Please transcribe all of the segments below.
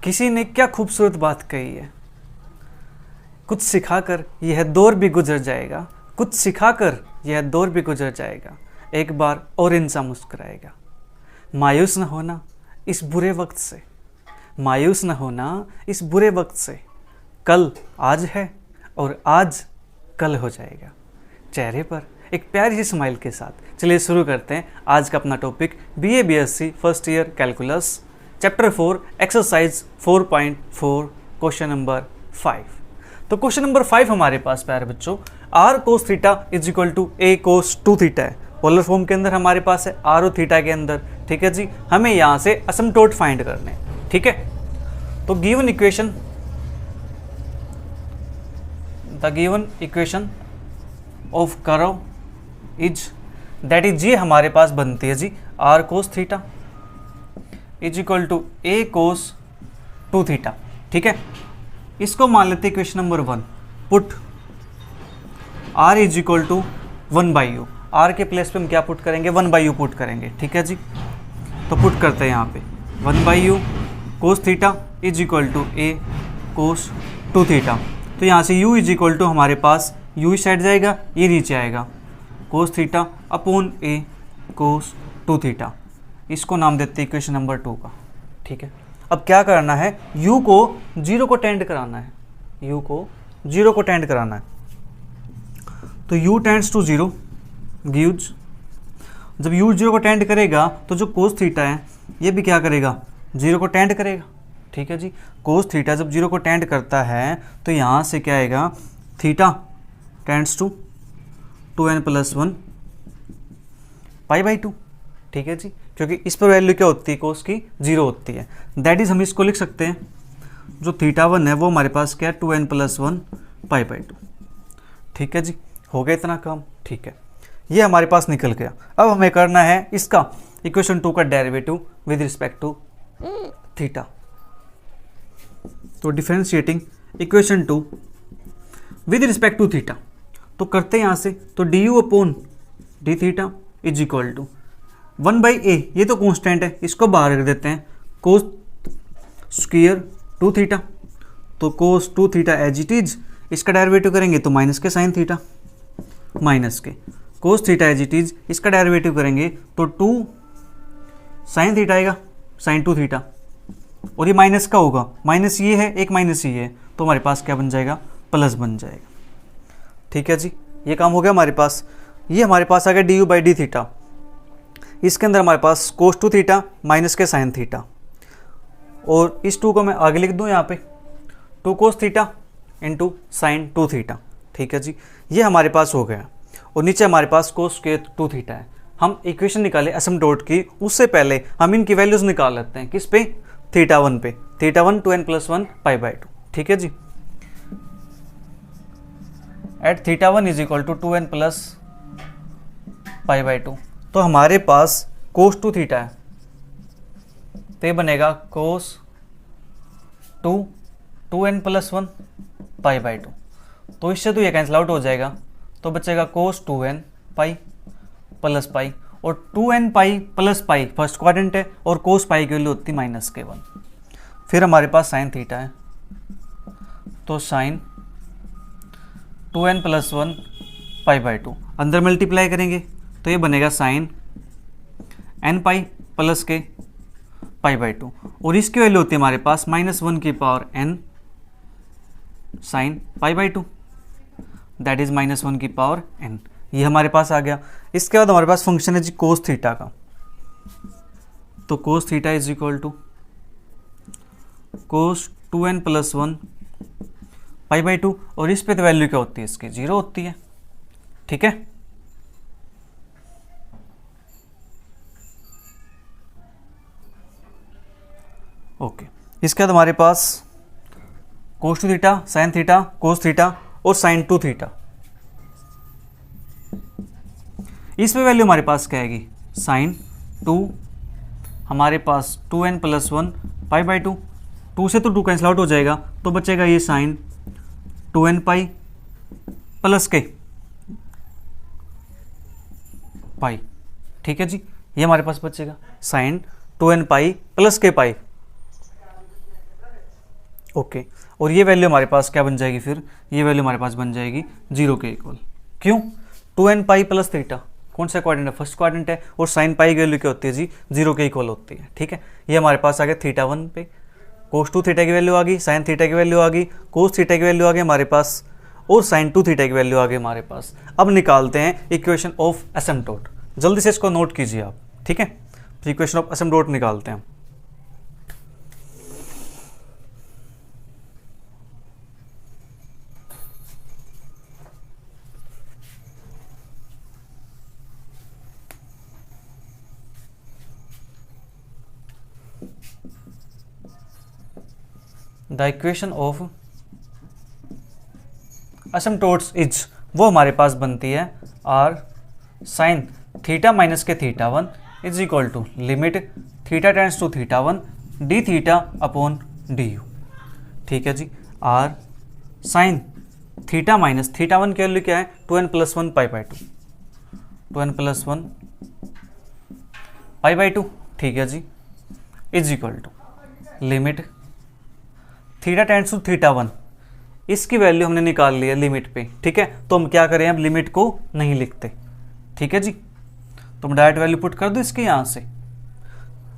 किसी ने क्या खूबसूरत बात कही है, कुछ सिखाकर यह दौर भी गुजर जाएगा, कुछ सिखाकर यह दौर भी गुजर जाएगा, एक बार और इंसान मुस्कुराएगा। मायूस न होना इस बुरे वक्त से, मायूस न होना इस बुरे वक्त से, कल आज है और आज कल हो जाएगा। चेहरे पर एक प्यारी सी स्माइल के साथ चलिए शुरू करते हैं आज का अपना topic BA BSc first year calculus chapter 4 exercise 4.4 question number 5। तो क्वेश्चन नंबर 5 हमारे पास प्यारे बच्चों r cos theta is equal to a cos 2 theta है। पोलर फॉर्म के अंदर हमारे पास है r और थीटा के अंदर। ठीक है जी, हमें यहाँ से असमटोट फाइंड करने हैं। ठीक है, तो given equation the given equation of curve is that is जी हमारे पास बनती है जी r cos theta is equal to a cos 2 theta. ठीक है, इसको मान लेते हैं equation number 1। Put r is equal to 1/u। r के प्लेस पे हम क्या पुट करेंगे, 1/u पुट करेंगे। ठीक है जी, तो पुट करते हैं यहाँ पे 1/u cos theta is equal to a cos 2 theta. तो यहाँ से u इज इक्वल टू हमारे पास u इस साइड जाएगा, ये नीचे आएगा, cos theta upon a cos 2 theta. इसको नाम देते हैं इक्वेशन नंबर 2 का। ठीक है, अब क्या करना है, u को 0 को टेंड कराना है, u को 0 को टेंड कराना है। तो u टेंड्स टू 0 गिव्स, जब u 0 को टेंड करेगा तो जो cos थीटा है ये भी क्या करेगा, 0 को टेंड करेगा। ठीक है जी, cos थीटा जब 0 को टेंड करता है तो यहाँ से क्या आएगा, थीटा टेंड्स टू 2n+1 π/2। ठीक है जी, क्योंकि इस पर वैल्यू क्या होती है, cos की 0 होती है। दैट इज हम इसको लिख सकते हैं, जो थीटा 1 है वो हमारे पास क्या है, 2n+1 π/2। ठीक है जी, हो गया इतना काम। ठीक है, ये हमारे पास निकल गया। अब हमें करना है इसका इक्वेशन 2 का derivative with respect to theta. तो differentiating equation 2 with respect to theta, तो करते हैं यहाँ से, तो du upon d theta is equal to 1/a, ये तो कांस्टेंट है, इसको बाहर रख देते हैं, cos स्क्वायर 2 थीटा। तो cos 2 theta as it is, इसका डेरिवेटिव करेंगे तो माइनस के साइन थीटा, माइनस के cos theta as it is, इसका डेरिवेटिव करेंगे तो 2 साइन थीटा आएगा, साइन 2 थीटा, और ये माइनस का होगा, माइनस ये है, एक माइनस ये है, तो हमारे पास क्या बन जाएगा, प्लस बन जाएगा। ठीक है जी, ये काम हो गया हमारे पास। ये हमारे पास आ गया du/d थीटा, इसके अंदर हमारे पास cos 2 थीटा माइनस के साइन थीटा, और इस 2 को मैं आगे लिख दूं यहाँ पे, 2 cos theta into sine 2 theta. ठीक है जी, ये हमारे पास हो गया, और नीचे हमारे पास cos स्क्वायर 2 थीटा है। हम इक्वेशन निकाले असमटोट की, उससे पहले हम इनकी वैल्यूज निकाल लेते हैं, किस पे, थीटा 1 पे, थीटा 1 2n+1 π/2। ठीक है जी, at theta 1 is equal to 2n+ π/2, तो हमारे पास cos 2 थीटा है, तो ये बनेगा cos 2 2n+1 π/2। तो इससे तो ये कैंसिल आउट हो जाएगा, तो बचेगा cos 2n pi plus pi, और 2n pi plus pi first quadrant है, और cos पाई की वैल्यू होती -1। फिर हमारे पास साइन थीटा है, तो साइन 2n+1 π/2, अंदर मल्टीप्लाई करेंगे तो ये बनेगा साइन n पाई प्लस के π/2, और इसकी वैल्यू होती है हमारे पास -1 की power n sine π/2, that is -1 की पावर n। ये हमारे पास आ गया। इसके बाद हमारे पास फंक्शन है जी cos थीटा का, तो cos theta is equal to cos 2n+1 π/2, और इस पे तो वैल्यू क्या होती है, इसकी 0 होती है। ठीक है, ओके। इसके बाद हमारे पास cos 2 theta sine theta cos theta और साइन 2 थीटा, इसमें वैल्यू हमारे पास क्या आएगी, साइन 2 हमारे पास 2n+1 π/2, 2 से तो 2 कैंसिल आउट हो जाएगा, तो बचेगा ये साइन 2n पाई प्लस के पाई। ठीक है जी, ये हमारे पास बचेगा साइन 2n पाई प्लस के पाई। ओके, और ये वैल्यू हमारे पास क्या बन जाएगी फिर, ये वैल्यू हमारे पास बन जाएगी 0 के इक्वल। क्यों? 2n पाई प्लस थीटा कौन सा क्वाड्रेंट है, फर्स्ट क्वाड्रेंट है, और साइन पाई की वैल्यू क्या होती है जी, 0 के इक्वल होती है। ठीक है, ये हमारे पास आ गया थीटा 1 पे, कोस 2 थीटा की वैल्यू आ गई, साइन थीटा की वैल्यू आ गई, कोस थीटा की वैल्यू आ गई हमारे पास, और साइन 2 थीटा की वैल्यू आ गई हमारे पास। अब निकालते हैं इक्वेशन ऑफ एसिम्प्टोट, जल्दी से इसको नोट कीजिए आप। ठीक है, तो इक्वेशन ऑफ एसिम्प्टोट निकालते हैं। The equation of asymptotes is, वो हमारे पास बनती है आर साइन थीटा माइनस के theta 1 is equal to limit theta tends to theta 1 d theta upon d u. ठीक है जी, r sine theta minus theta 1 की वैल्यू क्या है, 2n plus 1 pi by 2, 2n plus 1 pi by 2। ठीक है जी, is equal to limit theta tends to theta 1, इसकी वैल्यू हमने निकाल ली है लिमिट पे। ठीक है, तो हम क्या करें, अब लिमिट को नहीं लिखते। ठीक है जी, तो हम डायरेक्ट वैल्यू पुट कर दो इसके यहाँ से,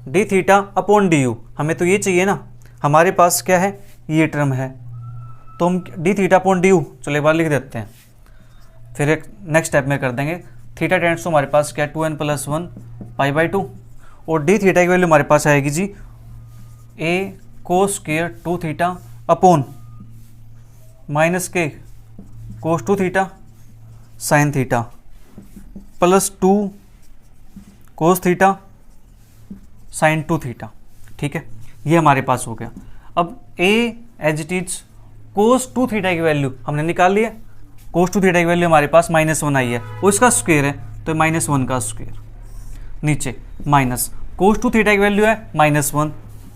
D theta upon d you, हमें तो ये चाहिए ना, हमारे पास क्या है, ये टर्म है, तो हम D theta upon d you चलो एक बार लिख देते हैं, फिर एक नेक्स्ट स्टेप में कर देंगे। थीटा टेंड्स टू हमारे पास क्या है, 2n प्लस 1 पाई बाई 2, और डी थीटा की वैल्यू हमारे पास आएगी जी a cos square 2 theta upon minus के cos 2 theta sine theta plus 2 cos theta sine 2 theta. ठीक है, ये हमारे पास हो गया। अब a as it is cos 2 theta की वैल्यू हमने निकाल ली है, कोस 2 थीटा की वैल्यू हमारे पास -1 आई है, और इसका स्क्वायर है तो -1 का स्क्वायर, नीचे माइनस कोस 2 थीटा की वैल्यू है -1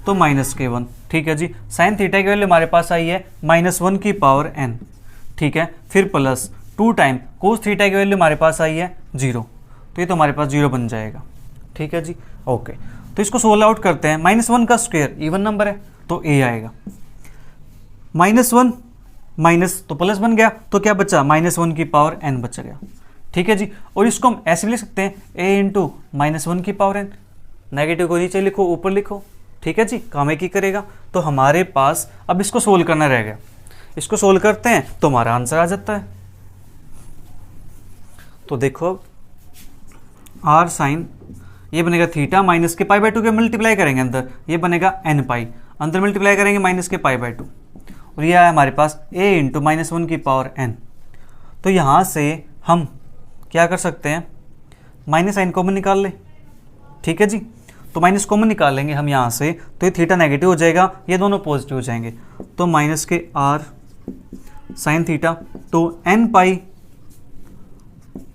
तो -k1। ठीक है जी, साइन थीटा की वैल्यू हमारे पास आई है -1 की पावर n। ठीक है, फिर प्लस 2 टाइम कोस थीटा की वैल्यू हमारे पास आई है 0, तो ये तो हमारे पास 0 बन जाएगा। ठीक है जी, ओके, तो इसको सोल्व आउट करते हैं। -1 का स्क्वायर इवन नंबर है तो a आएगा, -1 माइनस तो प्लस बन गया, तो क्या बचा, -1 की पावर n बच गया। ठीक है जी, और इसको हम ऐसे भी लिख सकते हैं a इंटू -1 की पावर n, नेगेटिव को नीचे लिखो ऊपर लिखो। ठीक है जी, काम एक ही करेगा। तो हमारे पास अब इसको सोल्व करना रह गया, इसको सोल्व करते हैं तो हमारा आंसर आ जाता है। तो देखो आर साइन, ये बनेगा थीटा माइनस के पाई बाई 2 के मल्टीप्लाई करेंगे अंदर, ये बनेगा n पाई, अंदर मल्टीप्लाई करेंगे माइनस के पाई बाई 2, और ये आया हमारे पास a इंटू -1 की पावर n। तो यहाँ से हम क्या कर सकते हैं, माइनस साइन कॉमन निकाल ले। ठीक है जी, तो माइनस कॉमन निकाल लेंगे हम यहाँ से, तो ये थीटा नेगेटिव हो जाएगा, ये दोनों पॉजिटिव हो जाएंगे, तो माइनस के आर साइन थीटा, तो n pi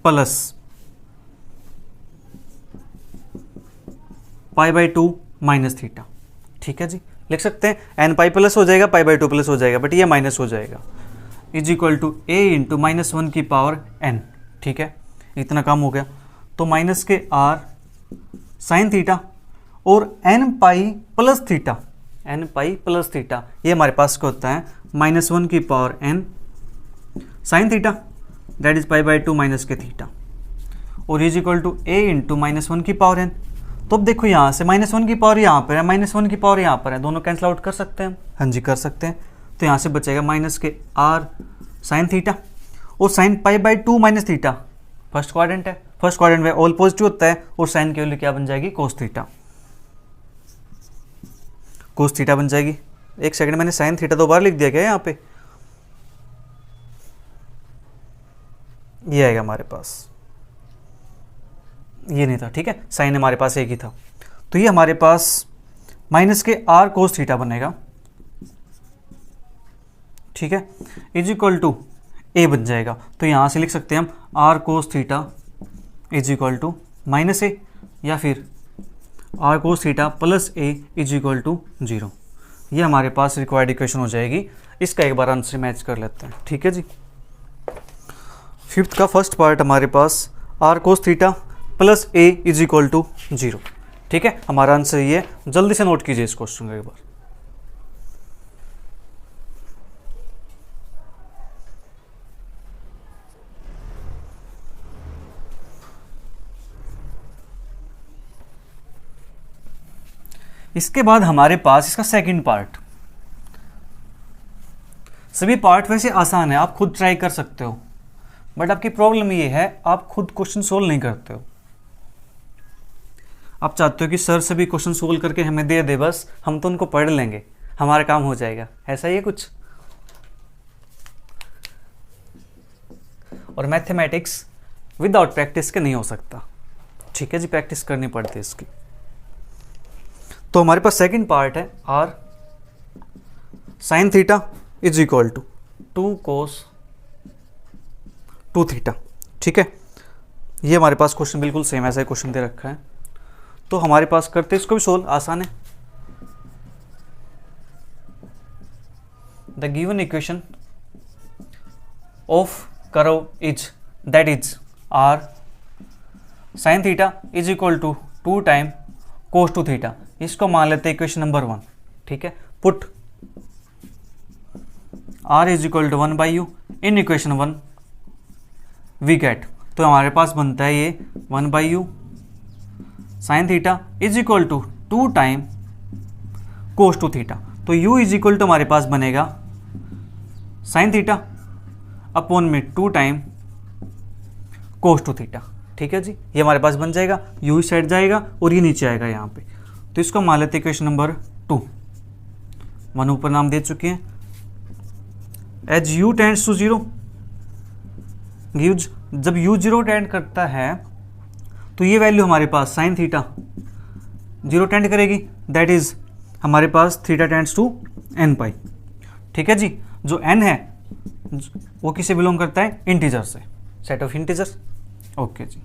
plus pi by 2 minus theta. ठीक है जी, लिख सकते हैं n पाई प्लस हो जाएगा, पाई बाई 2 प्लस हो जाएगा, बट ये माइनस हो जाएगा, is equal to a into -1 की पावर n। ठीक है, इतना काम हो गया। तो माइनस के r साइन थीटा और n pi plus theta, n pi plus theta, ये हमारे पास क्या होता है, -1 की power n sine theta, that is pi by 2 minus के थीटा, और is equal to a into -1 की पावर n। तो अब देखो यहाँ से -1 की पावर यहाँ पर है, -1 की पावर यहाँ पर है, दोनों कैंसिल आउट कर सकते हैं, हाँ जी कर सकते हैं। तो यहाँ से बचेगा माइनस के r साइन थीटा, और sine pi by 2 minus theta first quadrant है, फर्स्ट क्वाड्रेंट में ऑल पॉजिटिव होता है, और साइन की वैल्यू क्या बन जाएगी, कोस थीटा, कोस थीटा बन जाएगी। एक सेकंड, मैंने साइन थीटा 2 बार लिख दिया क्या यहाँ पे, ये आएगा हमारे पास, ये नहीं था। ठीक है, साइन हमारे पास एक ही था, तो ये हमारे पास माइनस के r कोस थीटा बनेगा। ठीक है, इज इक्वल टू a बन जाएगा, तो यहाँ से लिख सकते हैं हम r cos theta is equal to -a, या फिर r cos theta plus a is equal to 0। ये हमारे पास रिक्वायर्ड इक्वेशन हो जाएगी। इसका एक बार आंसर मैच कर लेते हैं। ठीक है जी, फिफ्थ का फर्स्ट पार्ट हमारे पास r cos theta plus a is equal to 0। ठीक है, हमारा आंसर ये है, जल्दी से नोट कीजिए इस क्वेश्चन को एक बार। इसके बाद हमारे पास इसका सेकंड पार्ट। सभी पार्ट वैसे आसान है, आप खुद ट्राई कर सकते हो, बट आपकी प्रॉब्लम ये है आप खुद क्वेश्चन सोल्व नहीं करते हो। आप चाहते हो कि सर सभी क्वेश्चन सोल्व करके हमें दे दे, बस हम तो उनको पढ़ लेंगे, हमारा काम हो जाएगा, ऐसा ही है कुछ। और मैथमेटिक्स विदाउट प्रैक्टिस के नहीं हो सकता, ठीक है जी, प्रैक्टिस करनी पड़ती है इसकी। तो हमारे पास सेकंड पार्ट है r sin theta is equal to 2 cos 2 theta, ठीक है। ये हमारे पास क्वेश्चन बिल्कुल सेम ऐसा ही क्वेश्चन दे रखा है, तो हमारे पास करते हैं इसको भी सोल्व, आसान है। The given equation of curve is that is r sin theta is equal to 2 time cos 2 theta. इसको मान लेते हैं इक्वेशन नंबर 1, ठीक है। Put r is equal to 1 by u in equation 1 we get, तो हमारे पास बनता है ये 1 by u sine theta is equal to 2 time cos 2 theta. तो u इज इक्वल टू हमारे पास बनेगा साइन थीटा अपॉन में 2 टाइम कोस 2 थीटा, ठीक है जी। ये हमारे पास बन जाएगा, u इस साइड जाएगा और ये नीचे आएगा यहाँ पे, तो इसको मान लेते हैं इक्वेशन नंबर 2। 1 ऊपर नाम दे चुके हैं। As u tends to 0 gives, जब u 0 टेंड करता है तो ये वैल्यू हमारे पास साइन थीटा 0 टेंड करेगी, दैट इज हमारे पास theta tends to n pi, ठीक है जी। जो n है वो किसे बिलोंग करता है, इंटीजर से, सेट ऑफ इंटीजर्स, ओके जी।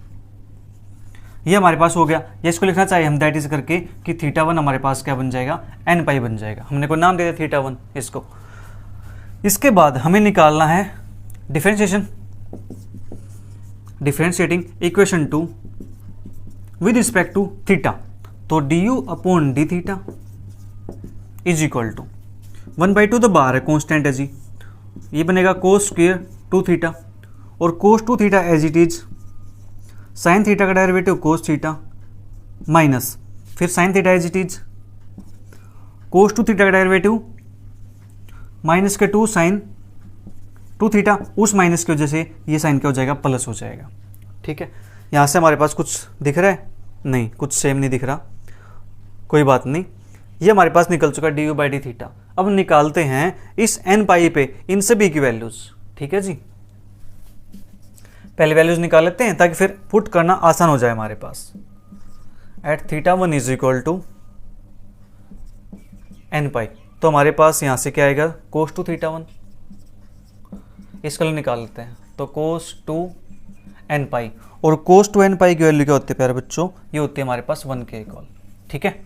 ये हमारे पास हो गया। ये इसको लिखना चाहिए हम दैट इज करके कि थीटा 1 हमारे पास क्या बन जाएगा, n पाई बन जाएगा, हमने को नाम दे दिया थीटा 1 इसको। इसके बाद हमें निकालना है differentiation, differentiating equation 2 with respect to theta. तो du upon d theta is equal to 1/2 तो बाहर है, कॉन्स्टेंट है जी, ये बनेगा कोस स्क्वायर 2 थीटा, और cos 2 theta as it is sine theta का डेरिवेटिव कोस थीटा माइनस फिर sine theta as it is cos 2 theta का डेरिवेटिव माइनस के 2 साइन 2 थीटा, उस माइनस की वजह से ये साइन क्या हो जाएगा, प्लस हो जाएगा, ठीक है। यहाँ से हमारे पास कुछ दिख रहा है, नहीं कुछ सेम नहीं दिख रहा, कोई बात नहीं। ये हमारे पास निकल चुका D you by d theta. अब निकालते हैं इस n पाई पे इन सभी की वैल्यूज, ठीक है जी। पहले वैल्यूज निकाल लेते हैं ताकि फिर पुट करना आसान हो जाए हमारे पास। At theta 1 is equal to n pi, तो हमारे पास यहाँ से क्या आएगा, कोस 2 थीटा 1, इसका निकाल लेते हैं, तो कोस 2 n पाई, और कोस 2 n पाई की वैल्यू क्या होती है प्यारे बच्चों, ये होती है हमारे पास 1 के इक्वल, ठीक है।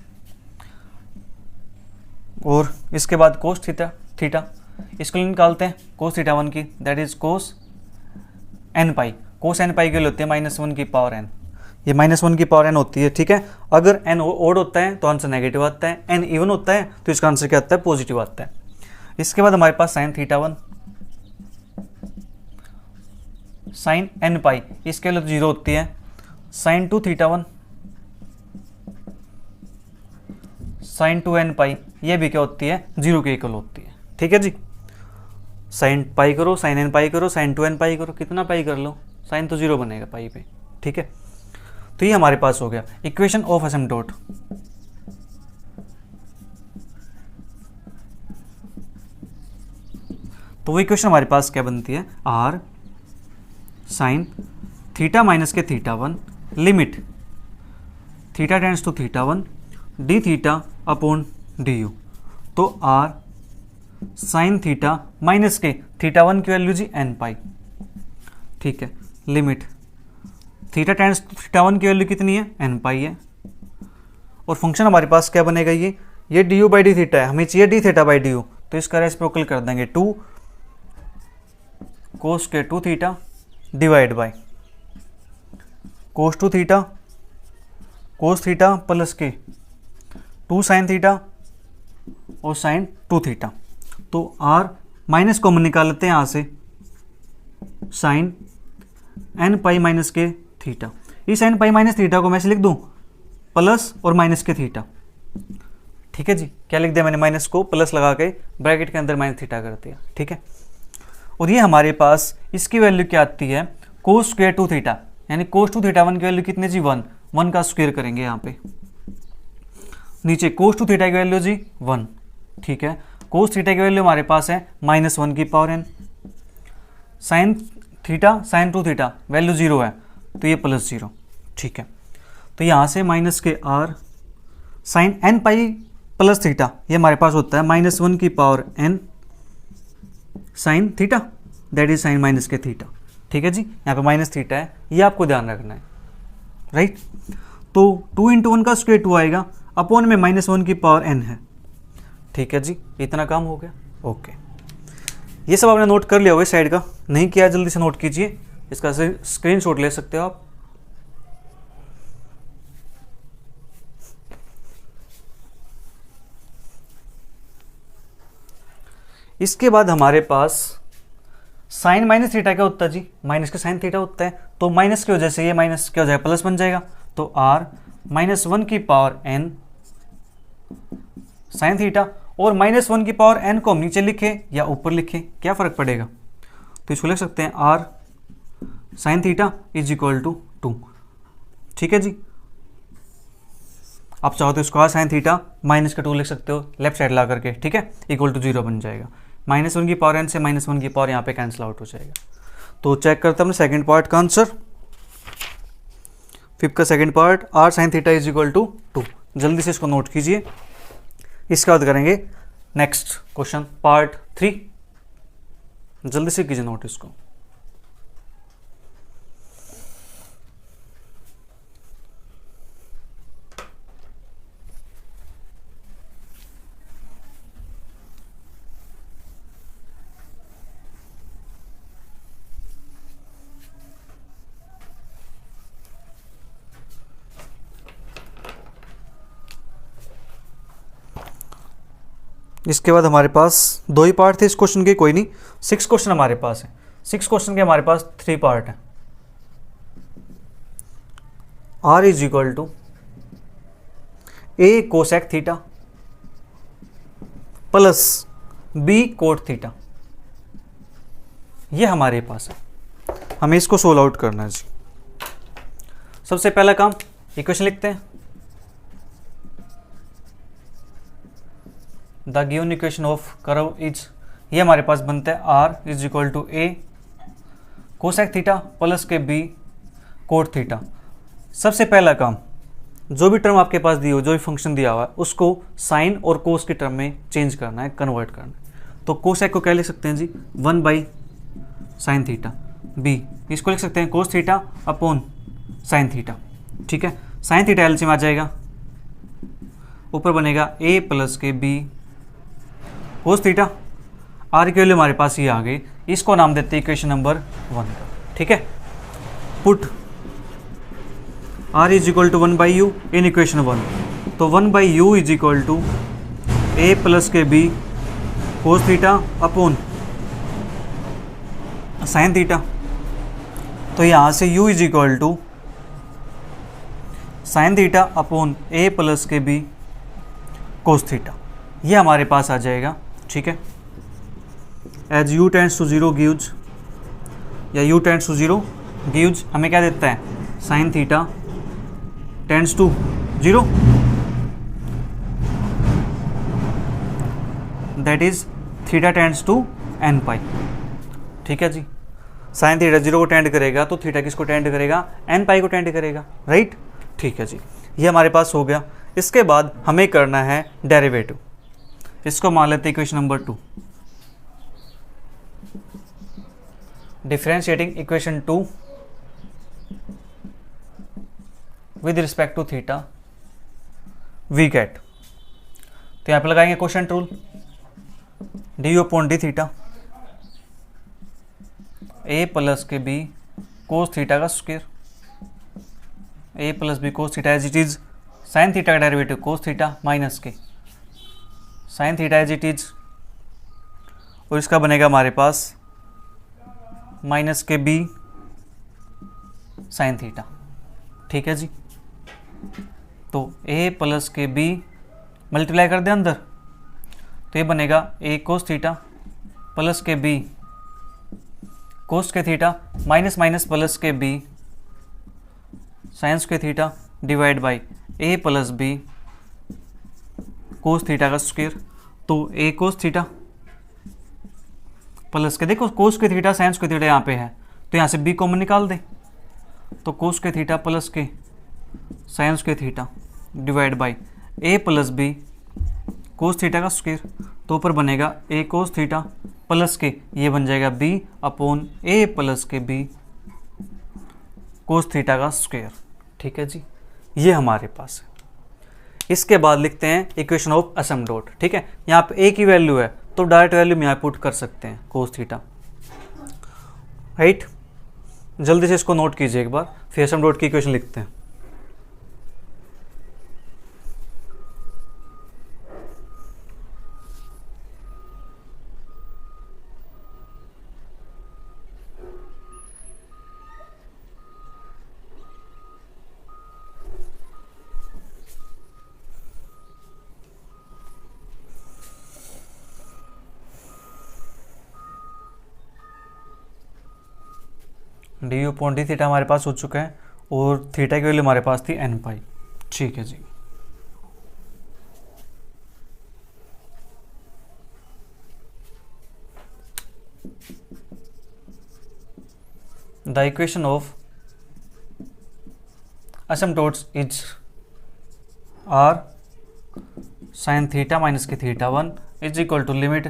और इसके बाद कोस थीटा इसको निकालते हैं कोस थीटा 1 की, that is cos n pi. Cos n पाई की वैल्यू होती है -1 की पावर n, ये -1 की पावर n होती है, ठीक है। अगर n ओड होता है तो आंसर नेगेटिव आता है, n इवन होता है तो इसका आंसर क्या आता है, पॉजिटिव आता है। इसके बाद हमारे पास साइन थीटा 1 साइन n पाई, इसके वैल्यू 0 होती है, साइन 2 थीटा 1 साइन 2 n पाई, ये भी क्या होती है, 0 के इक्वल होती है, ठीक है जी। साइन पाई करो, साइन n पाई करो, साइन 2 n पाई करो, कितना पाई कर लो, साइन तो 0 बनेगा पाई पे, ठीक है। तो ये हमारे पास हो गया इक्वेशन ऑफ एसिम्पटोट। तो वो इक्वेशन हमारे पास क्या बनती है, r साइन थीटा माइनस के theta 1 limit theta tends to theta 1 d theta upon d u. तो r साइन थीटा माइनस के थीटा 1 की वैल्यू जी n पाई, ठीक है, limit theta tends to theta 1 की वैल्यू कितनी है, n पाई है, और फंक्शन हमारे पास क्या बनेगा, ये D you by d theta है, हमें चाहिए d theta by D u, तो इसका रेसिप्रोकल कर देंगे 2 कोस के 2 theta divide by cos 2 theta cos theta plus के 2 साइन थीटा और साइन 2 थीटा। तो r माइनस कॉमन निकाल लेते हैं यहाँ से, साइन n पाई माइनस के थीटा, इस n पाई माइनस थीटा को मैं ऐसे लिख दूँ प्लस और माइनस के थीटा, ठीक है जी, क्या लिख दिया मैंने, माइनस को प्लस लगा के ब्रैकेट के अंदर माइनस थीटा कर दिया। ठीक है, और ये हमारे पास इसकी वैल्यू क्या आती है, कोस स्क्वायर 2 थीटा, यानी कोस 2 थीटा 1 की वैल्यू कितने जी, 1 का स्क्वायर करेंगे यहाँ पे, नीचे कोस 2 थीटा की वैल्यू जी 1। ठीक है, कोस थीटा की वैल्यू हमारे पास है -1 की power n, sine theta sine 2 theta value 0 है तो ये +0। ठीक है, तो यहाँ से माइनस के r sine n pi plus theta, ये हमारे पास होता है -1 की power n sine theta, that is sine minus के थीटा। ठीक है जी, यहाँ पे माइनस थीटा है, ये आपको ध्यान रखना है, राइट। तो 2 × 1 का स्क्वायर 2 आएगा, अपॉन में -1 की पावर n है। ठीक है जी, इतना काम हो गया। ओके, ये सब आपने नोट कर लिया होगा, इस साइड का नहीं किया जल्दी से नोट कीजिए, इसका स्क्रीनशॉट ले सकते हो आप। इसके बाद हमारे पास साइन माइनस थीटा क्या होता है जी, माइनस के साइन थीटा होता है, तो माइनस की वजह से ये माइनस क्या हो जाएगा, प्लस बन जाएगा, तो r -1 की पावर n साइन थीटा, और -1 की पावर n को हम नीचे लिखे या ऊपर लिखे क्या फ़र्क पड़ेगा, तो इसको लिख सकते हैं r sine theta is equal to 2। ठीक है जी, आप चाहो तो इसको r साइन थीटा माइनस का 2 लिख सकते हो लेफ्ट साइड ला करके। ठीक है, इक्वल टू 0 बन जाएगा, -1 की पावर n से -1 की पावर यहाँ पे कैंसिल आउट हो जाएगा। तो चेक करते हैं अपने सेकंड पार्ट का आंसर, 5th का second part, r sine theta is equal to 2। जल्दी से इसको नोट कीजिए, इसके बाद करेंगे नेक्स्ट क्वेश्चन पार्ट 3, जल्दी से कीजिए नोट इसको। इसके बाद हमारे पास 2 ही पार्ट थे इस क्वेश्चन के, कोई नहीं 6 क्वेश्चन हमारे पास है। 6 क्वेश्चन के हमारे पास 3 पार्ट हैं। r is equal to a cosec theta plus b cot theta, ये हमारे पास है, हमें इसको सोल्व आउट करना है जी। सबसे पहला काम इक्वेशन लिखते हैं, the given equation of curve is, ये हमारे पास बनता है r is equal to a cosec theta plus के b कोट थीटा। सबसे पहला काम, जो भी टर्म आपके पास दी हो, जो भी फंक्शन दिया हुआ है, उसको साइन और कोस की टर्म में चेंज करना है, कन्वर्ट करना है। तो कोसेक को क्या लिख सकते हैं जी, 1 बाई साइन थीटा, b इसको लिख सकते हैं कोस थीटा अपॉन साइन थीटा। ठीक है, साइन थीटा एलसीएम आ जाएगा, ऊपर बनेगा a प्लस के b कोस थीटा, आर की वैल्यू हमारे पास ये आ गई, इसको नाम देते हैं इक्वेशन नंबर 1 का। ठीक है, put r is equal to 1 by u in equation 1, तो 1 by u is equal to a plus के b cos theta upon sine theta. तो यहाँ से u is equal to sine theta upon a plus के b cos theta, ये हमारे पास आ जाएगा। ठीक है, as u tends to 0 gives, या u टेंड्स टू 0 गिव्स हमें क्या देता है, sign theta tends to 0, that is theta tends to n pi. ठीक है जी, साइन थीटा 0 को टेंड करेगा तो थीटा किसको टेंड करेगा, n पाई को टेंड करेगा, राइट। ठीक है जी, ये हमारे पास हो गया। इसके बाद हमें करना है डेरिवेटिव, इसको मान लेते हैं equation number 2, differentiating equation 2 with respect to theta we get, तो यहाँ पे लगाएंगे question rule, d u upon d theta a plus के b कोस थीटा का square, a plus b cos theta as it is, sine theta का derivative cos theta minus के sine theta as it is, और इसका बनेगा हमारे पास minus के b साइन थीटा। ठीक है जी, तो a प्लस के b मल्टीप्लाई कर दे अंदर, तो ये बनेगा ए कोस थीटा प्लस के बी कोस के थीटा माइनस माइनस प्लस के बी साइंस के theta divide by a plus b cos theta का स्क्वायर। तो ए कोस थीटा प्लस के, देखो कोस के थीटा साइंस के थीटा यहाँ पे है, तो यहाँ से बी कॉमन निकाल दे, तो कोस के थीटा प्लस के साइंस के theta divide by a plus b cos theta का स्क्वायर। तो ऊपर बनेगा ए कोस थीटा प्लस के, ये बन जाएगा बी अपॉन ए प्लस के बी कोस थीटा का स्क्वायर। ठीक है जी, ये हमारे पास है। इसके बाद लिखते हैं इक्वेशन ऑफ असिम्प्टोट। ठीक है, यहाँ पे ए की वैल्यू है तो डायरेक्ट वैल्यू में यहाँ पुट कर सकते हैं कोस थीटा, राइट। जल्दी से इसको नोट कीजिए एक बार, फिर असिम्प्टोट की इक्वेशन लिखते हैं। D you point D theta हमारे पास हो चुका है और थीटा की वैल्यू हमारे पास थी एन पाई। ठीक है जी, the equation of asymptotes is r sine theta minus के theta 1 is equal to limit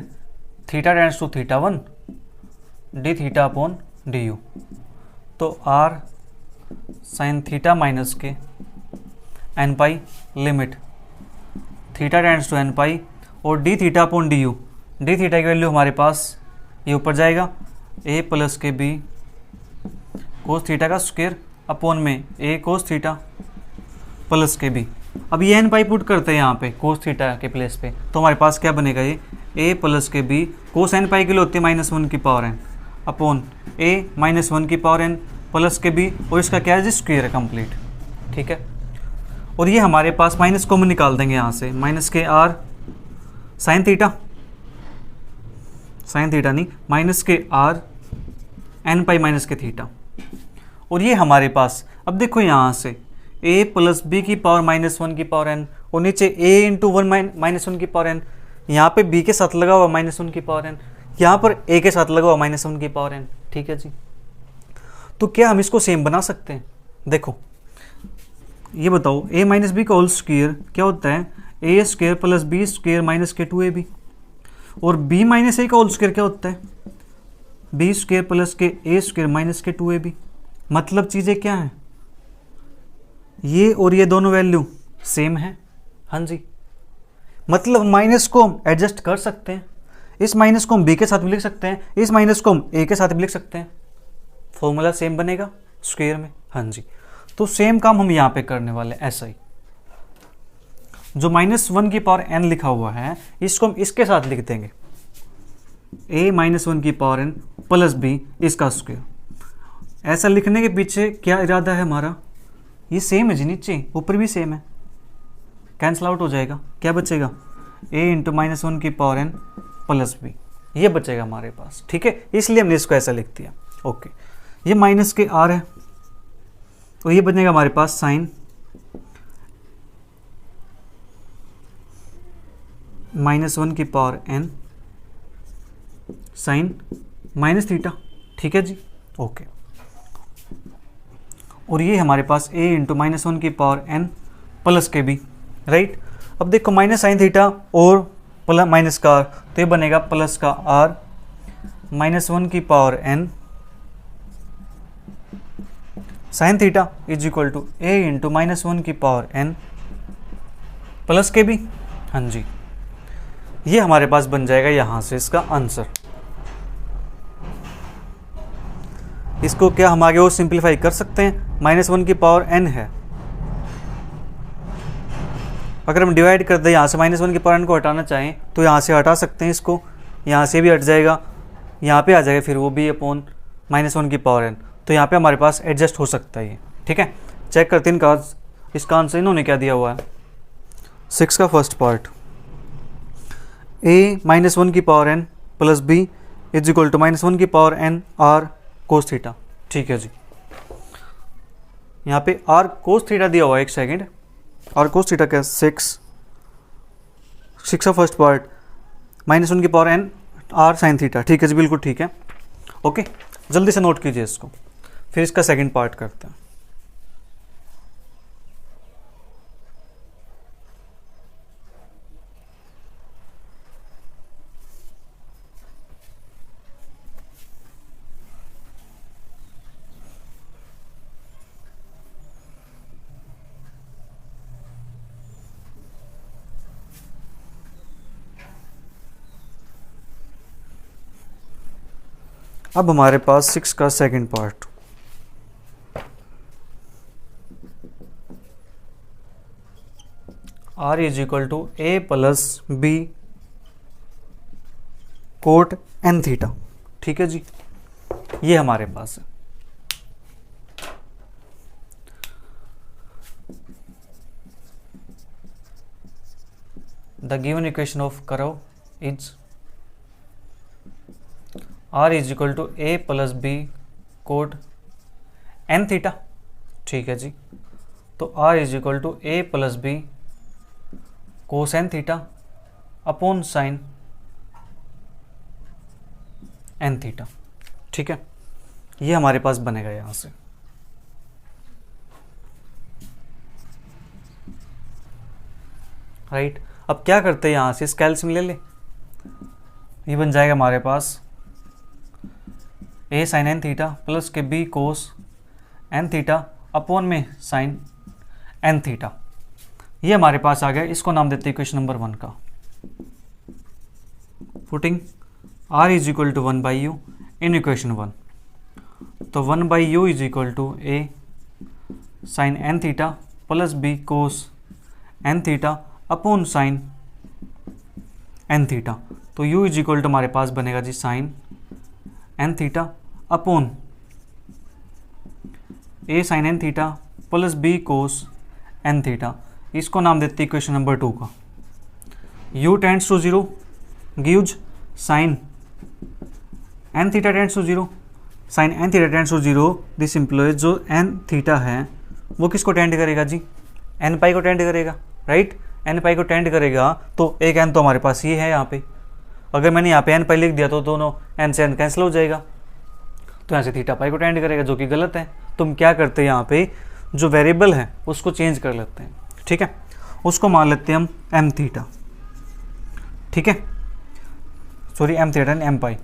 theta tends to theta 1 d theta upon d u. तो आर साइन थीटा माइनस के n pi limit theta tends to n pi और d theta upon d u. D theta की value हमारे पास ये ऊपर जाएगा a plus के बी कोस थीटा का स्क्वायर अपॉन में ए कोस थीटा प्लस के बी। अब ये एन पाई पुट करते हैं यहाँ पे कोस थीटा के प्लेस पे, तो हमारे पास क्या बनेगा, ये ए प्लस के बी कोस एन पाई के लिए होती है -1 की पावर एन अपॉन ए -1 की पावर एन प्लस के बी, और इसका क्या है जी स्क्वायर है कंप्लीट। ठीक है, और ये हमारे पास माइनस कॉमन निकाल देंगे यहाँ से, माइनस के आर साइन थीटा नहीं माइनस के आर एन पाई माइनस के थीटा। और ये हमारे पास अब देखो यहाँ से a प्लस बी की पावर -1 की पावर n और नीचे a इंटू 1 की पावर n, यहाँ पे b के साथ लगा हुआ -1 की पावर n, यहाँ पर a के साथ लगा हुआ -1 की पावर n। ठीक है जी, तो क्या हम इसको सेम बना सकते हैं? देखो ये बताओ, a माइनस बी का होल स्क्वायर क्या होता है, a square plus b square minus के 2ab, और b माइनस a का होल स्क्वायर क्या होता है, b स्क्वायर प्लस के a स्क्वायर माइनस के 2ab। मतलब चीज़ें क्या हैं, ये और ये दोनों वैल्यू सेम है। हाँ जी, मतलब माइनस को हम एडजस्ट कर सकते हैं, इस माइनस को हम b के साथ भी लिख सकते हैं, इस माइनस को हम a के साथ भी लिख सकते हैं, फॉर्मूला सेम बनेगा स्क्वायर में। हाँ जी, तो सेम काम हम यहाँ पे करने वाले हैं। ऐसा ही जो -1 की पावर n लिखा हुआ है इसको हम इसके साथ लिख देंगे, a -1 की पावर n प्लस b इसका स्क्वायर। ऐसा लिखने के पीछे क्या इरादा है हमारा, ये सेम है जी, नीचे ऊपर भी सेम है, कैंसिल आउट हो जाएगा, क्या बचेगा a इंटू -1 की पावर n प्लस b, ये बचेगा हमारे पास। ठीक है, इसलिए हमने इसको ऐसा लिख दिया। ओके, ये माइनस के r है और ये बनेगा हमारे पास साइन -1 की power n sine minus theta. ठीक है जी, ओके, और ये हमारे पास a इंटू -1 की पावर n प्लस के बी, राइट। अब देखो माइनस साइन थीटा और प्लस माइनस का r, तो ये बनेगा प्लस का r -1 की power n sine theta is equal to a into -1 की पावर n प्लस के बी। हाँ जी, ये हमारे पास बन जाएगा यहाँ से इसका आंसर। इसको क्या हम आगे और सिंप्लीफाई कर सकते हैं, -1 की पावर n है, अगर हम डिवाइड कर दें यहाँ से -1 की पावर n को हटाना चाहें तो यहाँ से हटा सकते हैं इसको, यहाँ से भी हट जाएगा, यहाँ पे आ जाएगा फिर वो भी अपॉन -1 की पावर n, तो यहाँ पे हमारे पास एडजस्ट हो सकता है ये। ठीक है, चेक करते हैं इनका, इसका आंसर इन्होंने क्या दिया हुआ है, 6 का फर्स्ट पार्ट, a माइनस 1 की power n plus b is equal to minus 1 की power n r cos theta. ठीक है जी, यहाँ पे r कोस थीटा दिया हुआ है, एक सेकेंड, r कोस थीटा क्या, 6 का फर्स्ट पार्ट माइनस 1 की power n r sine theta. ठीक है जी, बिल्कुल ठीक है। ओके, जल्दी से नोट कीजिए इसको, फिर इसका सेकंड पार्ट करते हैं। अब हमारे पास 6 का second part, r is equal to a plus b cot n theta. ठीक है जी, ये हमारे पास है। The given equation of curve is r is equal to a plus b cot n theta. ठीक है जी, तो r is equal to a plus b cos n theta upon sine n theta. ठीक है, ये हमारे पास बनेगा यहां से। राइट, अब क्या करते हैं, यहां से इस कैल्शियम ले ले, ये बन जाएगा हमारे पास a sine n theta plus के b cos n theta upon में साइन n थीटा। ये हमारे पास आ गया, इसको नाम देते हैं इक्वेशन नंबर 1 का। Putting r is equal to 1 by u in equation 1, तो 1 by u is equal to a sine n theta plus b cos n theta upon sine n theta. तो u इज इक्वल टू हमारे पास बनेगा जी sine n theta upon a sine n theta plus b cos n theta. इसको नाम देते हैं equation number 2 का। u tends to 0 gives sign n theta tends to 0, sine n theta tends to 0। This implies जो n theta है वो किसको tend करेगा जी, n पाई को टेंड करेगा। राइट, n पाई को टेंड करेगा, तो एक n तो हमारे पास ये है यहाँ पे। अगर मैंने यहाँ पे n पाई लिख दिया तो दोनों n से n कैंसिल हो जाएगा, तो यहाँ से थीटा पाई को टेंड करेगा, जो कि गलत है। तुम क्या करते हैं, यहाँ पे जो वेरिएबल है उसको चेंज कर लेते हैं। ठीक है, उसको मान लेते हैं हम m थीटा। ठीक है, सॉरी m थीटा एम पाई,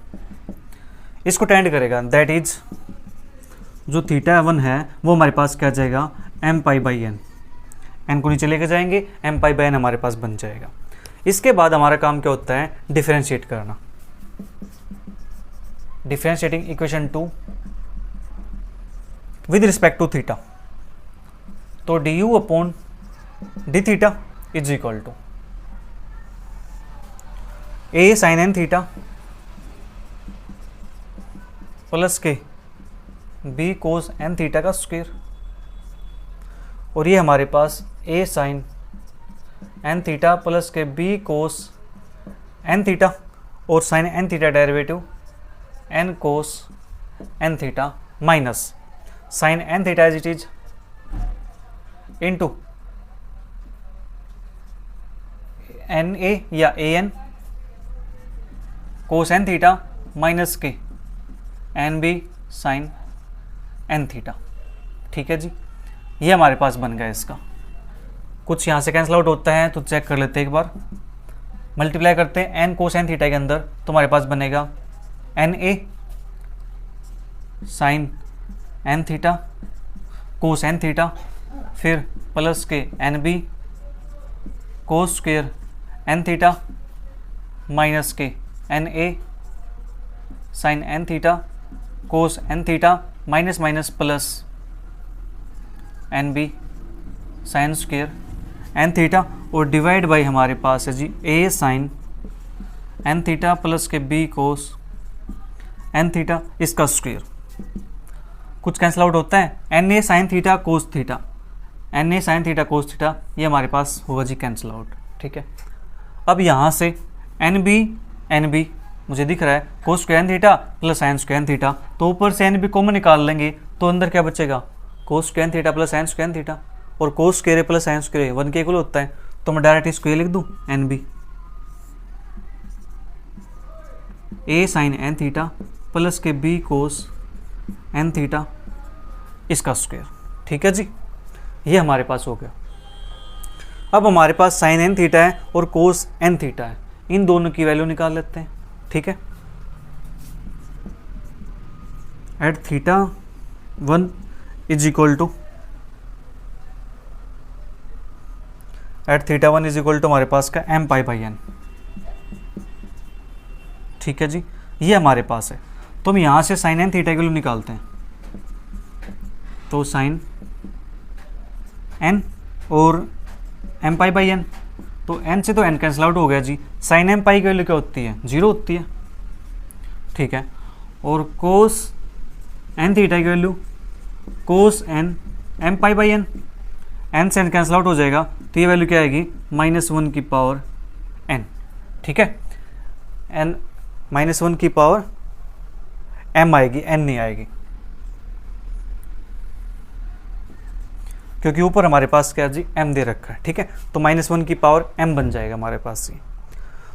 इसको टेंड करेगा, दैट इज जो थीटा 1 है वो हमारे पास क्या जाएगा, m pi by n। n को नीचे लेके जाएंगे, m पाई बाई n हमारे पास बन जाएगा। इसके बाद हमारा काम क्या होता है, डिफरेंशिएट करना। Differentiating equation 2 with respect to theta, तो du upon d theta is equal to a sine n theta plus के b कोस n थीटा का स्क्वायर, और ये हमारे पास a sine n theta plus के b कोस n थीटा, और sine n theta derivative n cos n theta minus sine n theta as it is into n a या a n cos n theta minus के n b sine n theta. ठीक है जी, ये हमारे पास बन गया। इसका कुछ यहाँ से कैंसिल आउट होता है तो चेक कर लेते हैं एक बार। मल्टीप्लाई करते हैं एन कोस एन थीटा के अंदर, तो हमारे पास बनेगा n a sine n theta cos n theta, फिर प्लस के n b cos square n theta minus के n a sine n theta cos n theta minus minus plus n b sine square n theta, और divide by हमारे पास है जी a sine n theta plus के b cos n theta, इसका square. कुछ cancel out होता है, n a sine theta cos theta, N a sine theta cos theta, ये हमारे पास होगा जी कैंसिल आउट। ठीक है। अब यहाँ से एन बी मुझे दिख रहा है cos square n theta plus sine square n theta, तो ऊपर से एन बी कॉमन निकाल लेंगे तो अंदर क्या बचेगा, cos square n theta plus sine square n theta, और cos square plus sine square 1 के इक्वल होता है, तो मैं डायरेक्ट इसको ये लिख दूँ एन बी ए साइन एन थीटा प्लस के बी कोस एन थीटा इसका स्क्वायर। ठीक है जी, ये हमारे पास हो गया। अब हमारे पास साइन एन थीटा है और कोस एन थीटा है, इन दोनों की वैल्यू निकाल लेते हैं। ठीक है, at theta 1 is equal to हमारे पास का एम पाई बाई एन। ठीक है जी, ये हमारे पास है। तो हम यहाँ से साइन एन थीटा की वैल्यू निकालते हैं, तो साइन एन और एम पाई बाई एन, तो एन से तो एन कैंसिल आउट हो गया जी। साइन एम पाई की वैल्यू क्या होती है, 0 होती है। ठीक है, और कोस एन थीटा की value cos n m pi by n, n से एन कैंसिल आउट हो जाएगा, तो ये वैल्यू क्या आएगी, -1 की पावर एन। ठीक है, एन -1 की पावर एम आएगी, एन नहीं आएगी, क्योंकि ऊपर हमारे पास क्या जी m दे रखा है। ठीक है, तो -1 की पावर m बन जाएगा हमारे पास ये।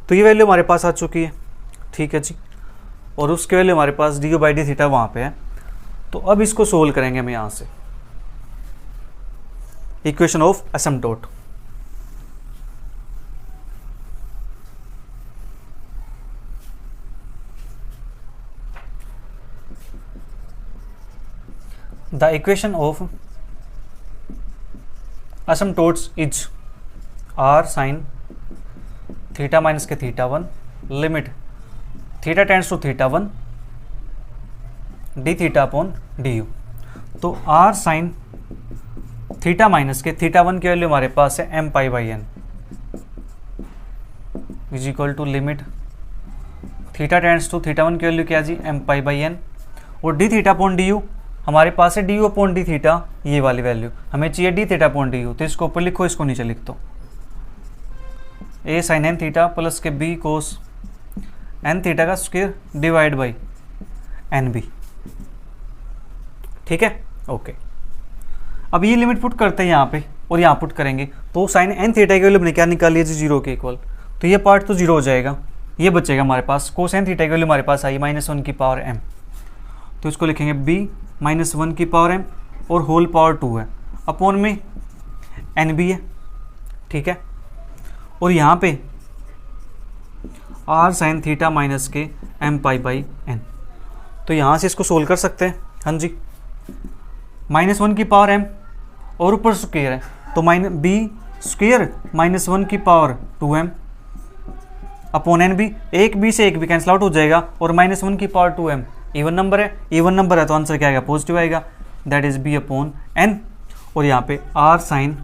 तो ये वैल्यू हमारे पास आ चुकी है। ठीक है जी, और उसके वैल्यू हमारे पास डी बाई डी थीटा वहाँ पे है। तो अब इसको सोल्व करेंगे हम यहाँ से, equation of asymptote. The equation of asymptotes is r sin theta minus के theta 1 limit theta tends to theta 1 d theta upon d u. तो r sin थीटा माइनस के थीटा 1 की वैल्यू हमारे पास है m pi by n is equal to limit theta tends to theta 1 की value क्या जी m पाई बाई n, और d theta upon d you हमारे पास है d u upon d theta, ये वाली वैल्यू हमें चाहिए d theta upon d u, तो इसको ऊपर लिखो, इसको नीचे लिख दो। A sine n theta plus के बी कोस एन थीटा का square divide by n b. ठीक है, ओके। अब ये लिमिट पुट करते हैं यहाँ पे और यहाँ पुट करेंगे, तो साइन एन थीटा की वैल्यू हमने क्या निकाली है जी, 0 के इक्वल, तो ये पार्ट तो 0 हो जाएगा, ये बचेगा हमारे पास। कोस एन थीटा की वैल्यू हमारे पास आई -1 की पावर m, तो इसको लिखेंगे b -1 की पावर m और होल पावर 2 है, अपॉन में एन बी है। ठीक है, और यहाँ पे r साइन थीटा माइनस के m पाई बाई n, तो यहाँ से इसको सोल्व कर सकते हैं। हाँ जी, -1 की पावर m और ऊपर स्क्वायर है, तो b स्क्वायर -1 की पावर 2m अपॉन एन बी, एक b से एक b कैंसिल आउट हो जाएगा, और -1 की पावर 2m इवन नंबर है, इवन नंबर है तो आंसर क्या आएगा, पॉजिटिव आएगा, that is b upon n, और यहाँ पे r साइन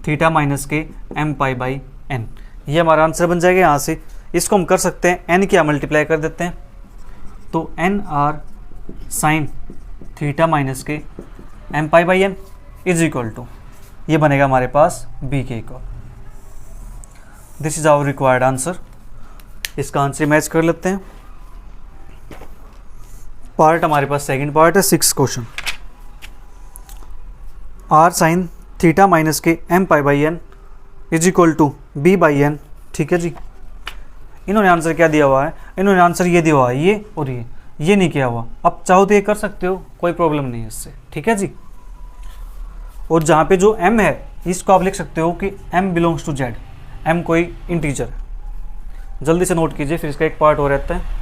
थीटा माइनस के m पाई बाई n, ये हमारा आंसर बन जाएगा। यहाँ से इसको हम कर सकते हैं, n क्या मल्टीप्लाई कर देते हैं, तो n r sine theta minus के m pi by n is equal to, ये बनेगा हमारे पास b के equal. This is our required answer. इसका आंसर मैच कर लेते हैं। पार्ट हमारे पास सेकंड पार्ट है, 6 question. r sine theta minus के m pi by n is equal to b by n। ठीक है जी, इन्होंने आंसर क्या दिया हुआ है, इन्होंने आंसर ये दिया हुआ है, ये और ये नहीं किया हुआ। अब चाहो तो ये कर सकते हो, कोई प्रॉब्लम नहीं है इससे। ठीक है जी, और जहाँ पे जो m है इसको आप लिख सकते हो कि m belongs to z, m कोई इंटीजर है। जल्दी से नोट कीजिए, फिर इसका एक पार्ट हो रहता है।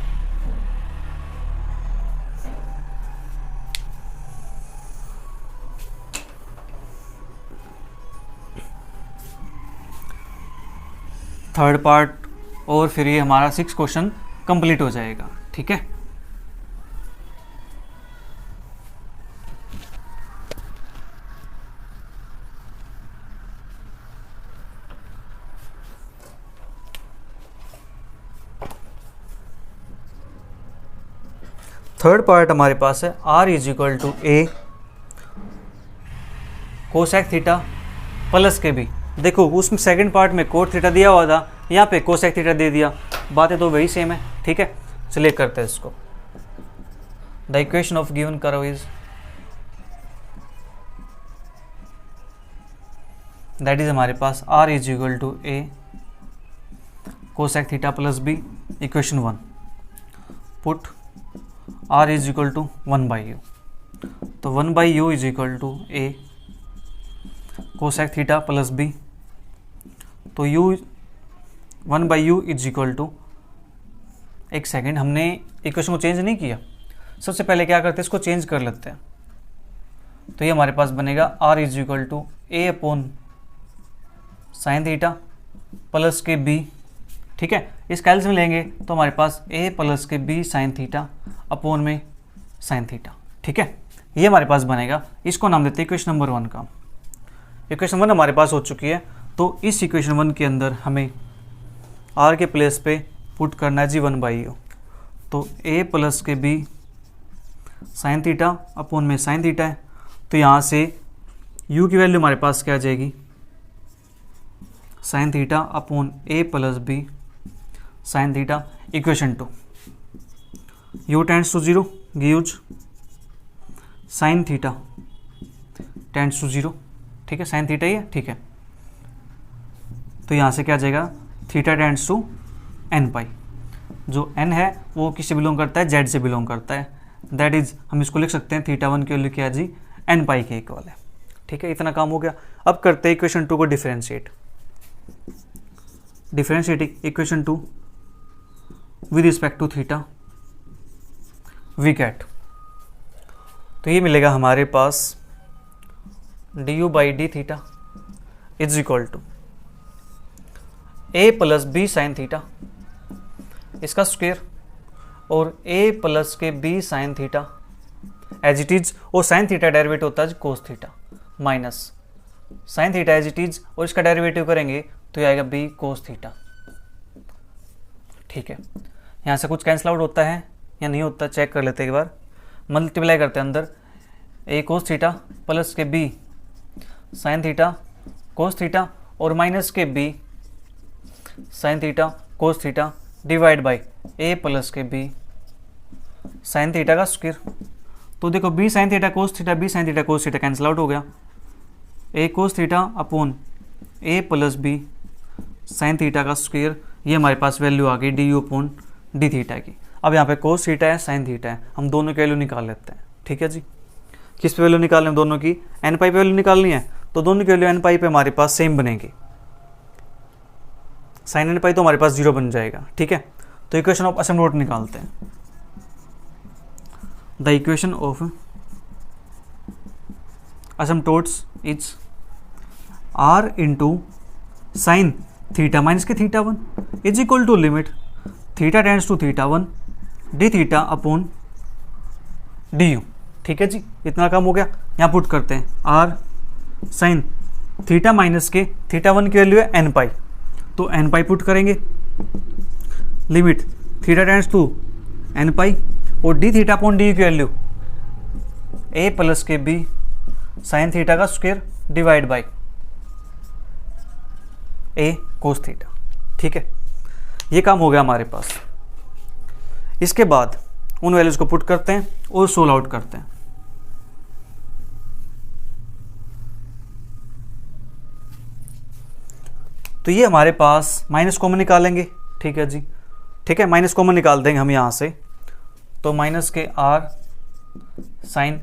थर्ड पार्ट और फिर ये हमारा 6 क्वेश्चन कंप्लीट हो जाएगा। ठीक है, थर्ड पार्ट हमारे पास है r is equal to a cosec theta plus के बी देखो उसमें सेकंड पार्ट में कोट थीटा दिया हुआ था, यहाँ पे कोसेक थीटा दे दिया, बातें तो वही सेम है, ठीक है। चलिए करते हैं इसको। The equation of given curve is that is हमारे पास r is equal to a cosec theta plus b, equation 1 put r is equal to 1/u, तो 1/u is equal to a cosec theta plus b, तो u 1/u is equal to, एक second, हमने equation को change नहीं किया, सबसे पहले क्या करते हैं इसको चेंज कर लेते हैं। तो ये हमारे पास बनेगा r is equal to a upon sine theta plus के b, ठीक है। इस कैलकुलेशन में लेंगे तो हमारे पास a प्लस के b साइन थीटा अपॉन में साइन थीटा, ठीक है। ये हमारे पास बनेगा, इसको नाम देते हैं इक्वेशन नंबर 1 का। इक्वेशन 1 हमारे पास हो चुकी है, तो इस इक्वेशन 1 के अंदर हमें r के प्लेस पे पुट करना है जी 1/u, तो a प्लस के b साइन थीटा अपॉन में साइन थीटा है, तो यहाँ से u की वैल्यू हमारे पास क्या आ जाएगी, sine theta upon a plus b sine theta, equation 2 u tends to 0 gives sine theta tends to 0, ठीक है, साइन थीटा ही है, ठीक है। तो यहाँ से क्या आ जाएगा, थीटा टेंड्स टू n पाई, जो n है वो किससे बिलोंग करता है, z से बिलोंग करता है, दैट इज हम इसको लिख सकते हैं थीटा 1 की वैल्यू क्या है जी, n पाई के इक्वल है, ठीक है। इतना काम हो गया। अब करते हैं इक्वेशन 2 को differentiate. Differentiating equation 2 with respect to theta we get, तो ये मिलेगा हमारे पास du by d theta is equal to a plus b sine theta इसका स्क्वायर और a प्लस के b sine theta as it is, और साइन थीटा डेरिवेटिव होता है cos theta minus sine theta as it is, और इसका derivative करेंगे तो ये आएगा b कोस थीटा, ठीक है। यहाँ से कुछ कैंसिल आउट होता है या नहीं होता, चेक कर लेते हैं एक बार। मल्टीप्लाई करते हैं अंदर, a कोस थीटा प्लस के b sine theta cos theta और माइनस के b sine theta cos theta divide by a plus के b साइन थीटा का स्क्वायर। तो देखो b sine theta cos theta, b sine theta cos theta cancel out हो गया, a cos theta upon a plus b sine theta का square, ये हमारे पास value आ गई D u upon d theta की। अब यहाँ पे कोस थीटा है साइन थीटा है, हम दोनों की वैल्यू निकाल लेते हैं, ठीक है जी। किस पे वैल्यू निकालनी है, दोनों की n पाई पे वैल्यू निकालनी है, तो दोनों की वैल्यू n पाई पे हमारे पास सेम बनेगी, साइन n पाई तो हमारे पास 0 बन जाएगा, ठीक है। तो इक्वेशन ऑफ असिम्प्टोट निकालते हैं। The equation of asymptotes is r into sine theta minus के theta 1 is equal to limit theta tends to theta 1 d theta upon d u, ठीक है जी। इतना काम हो गया। यहाँ पुट करते हैं r साइन थीटा माइनस के थीटा 1 की वैल्यू है n पाई, तो n पाई पुट करेंगे, limit theta tends to n pi और डी थीटा अपॉन डी की वैल्यू a प्लस के b साइन थीटा का square divide by a cos theta, ठीक है। ये काम हो गया हमारे पास। इसके बाद उन वैल्यूज को पुट करते हैं और सोल्व आउट करते हैं। तो ये हमारे पास माइनस कॉमन निकालेंगे, ठीक है जी, ठीक है। माइनस कॉमन निकाल देंगे हम यहाँ से, तो माइनस के r sine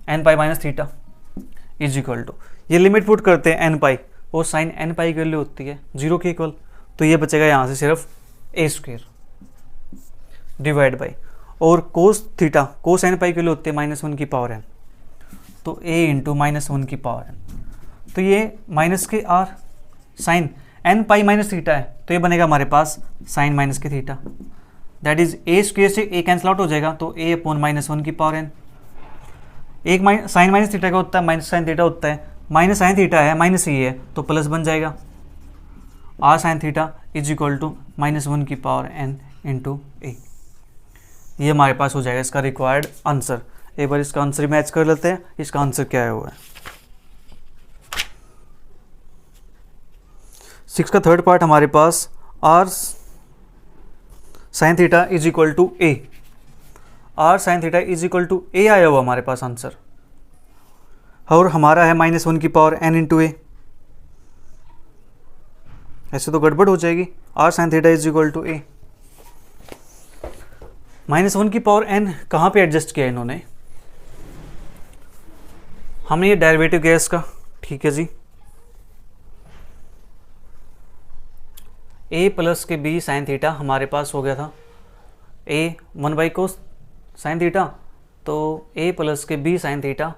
n pi minus theta is equal to, ये लिमिट पुट करते हैं n पाई और साइन n पाई की वैल्यू होती है 0 के इक्वल, तो ये बचेगा यहाँ से सिर्फ a स्क्वायर डिवाइड बाई, और कोस थीटा कोस n पाई की वैल्यू होती है -1 की पावर n, तो a इंटू -1 की पावर n। तो ये माइनस के r साइन n पाई माइनस थीटा है, तो ये बनेगा हमारे पास साइन माइनस के theta, that is a square से a कैंसिल आउट हो जाएगा, तो a अपॉन -1 की पावर n। एक साइन माइनस थीटा का होता है माइनस साइन थीटा होता है, माइनस साइन थीटा है माइनस ही है तो प्लस बन जाएगा, r sine theta is equal to -1 की पावर n इंटू a। ये हमारे पास हो जाएगा इसका रिक्वायर्ड आंसर। एक बार इसका आंसर मैच कर लेते हैं, इसका आंसर क्या है हुआ है। 6 का थर्ड पार्ट हमारे पास r sine theta is equal to a, r sine theta is equal to a आया हुआ हमारे पास आंसर, और हमारा है -1 की पावर n इंटू ए। ऐसे तो गड़बड़ हो जाएगी। R sine theta is equal to a, -1 की पावर n कहाँ पे एडजस्ट किया इन्होंने, हमने ये डेरिवेटिव किया इसका, ठीक है जी। a प्लस के b साइन थीटा हमारे पास हो गया था a 1/cos साइन थीटा, तो a प्लस के b साइन थीटा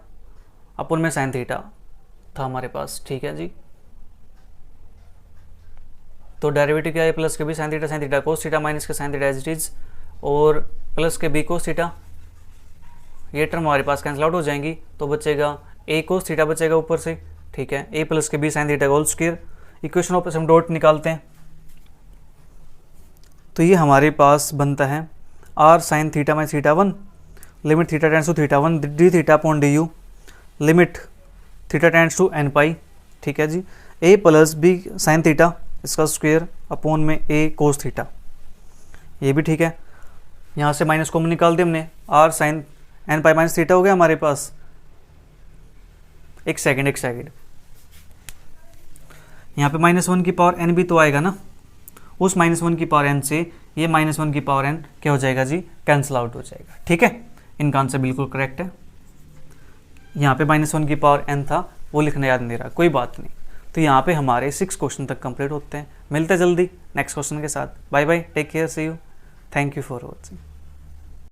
अपन में साइन थीटा था हमारे पास, ठीक है जी। तो डेरिवेटिव क्या है, प्लस के b sine theta cos theta minus के sine theta as it is, और प्लस के b कोस थीटा, ये टर्म हमारे पास कैंसिल आउट हो जाएंगी, तो बचेगा a कोस थीटा बचेगा ऊपर से, ठीक है। a प्लस के b sine theta whole square, equation of हम डॉट निकालते हैं, तो ये हमारे पास बनता है r sine theta minus theta 1 limit theta tends to theta 1 d theta upon d u limit theta tends to n pi, ठीक है जी। a plus b sine theta इसका स्क्वायर अपॉन में a कोस थीटा, ये भी ठीक है। यहाँ से माइनस कॉमन निकाल दिया हमने, r साइन n पाई माइनस थीटा हो गया हमारे पास। एक सेकंड यहाँ पे -1 की पावर n भी तो आएगा ना, उस -1 की पावर n से ये -1 की पावर n क्या हो जाएगा जी, कैंसिल आउट हो जाएगा, ठीक है। इनका आंसर बिल्कुल करेक्ट है। यहाँ पे -1 की पावर n था, वो लिखना याद नहीं रहा, कोई बात नहीं। तो यहाँ पे हमारे 6 क्वेश्चन तक कंप्लीट होते हैं। मिलते हैं जल्दी नेक्स्ट क्वेश्चन के साथ। Bye bye, take care, see you, thank you for watching.